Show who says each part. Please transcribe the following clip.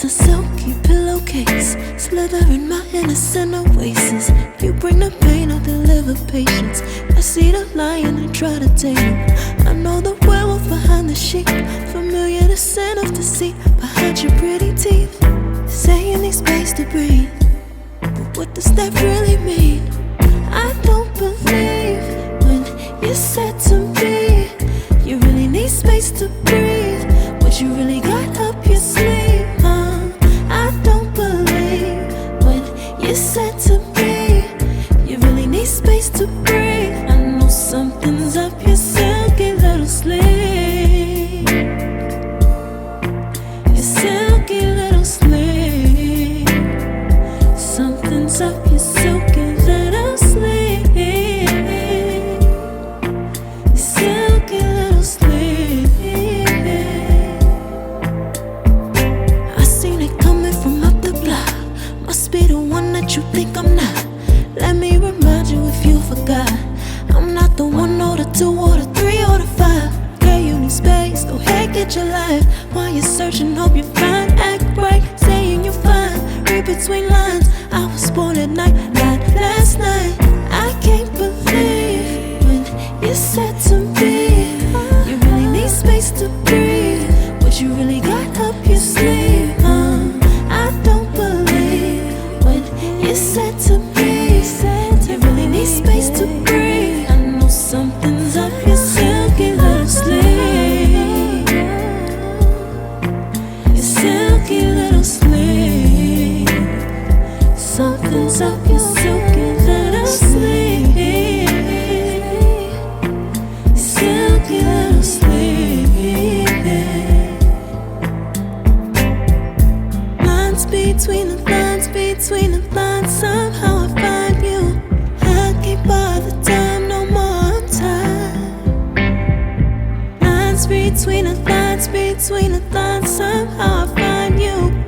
Speaker 1: It's a silky pillowcase, slither in my innocent oasis. You bring the pain, I'll deliver patience. I see the lion and try to tame him. I know the werewolf behind the sheep, familiar the scent of deceit behind your pretty teeth. Say you need space to breathe, but what does that really mean? I don't believe when you said to me you really need space to breathe. What you really got up your sleeve, I don't believe when you said to me you really need space to breathe. I know something's up your silky little sleeve, your silky little sleeve. Something's up your silky little sleeve, your silky little sleeve. I seen it coming from up the block. Must be the one that you think I'm not. Let me remind you if you forgot, I'm not the 1 or the 2 or the 3 or the 5. Girl, you need space, go ahead, get your life. While you're searching, hope you find. Act right, saying you're fine. Read between lines, I was born at night, not last night. I can't believe when you said to me you really need space to breathe. What you really got up your sleeve, I don't believe when you said to me you really need space to breathe. I know something's up your silky little sleeve, your silky little sleeve. Something's up your silky little sleeve, silky little sleeve. Lines between the lines, between the lines, somehow I find you. I can't bother time no more time. Lines between the lines, between the lines, somehow I find you.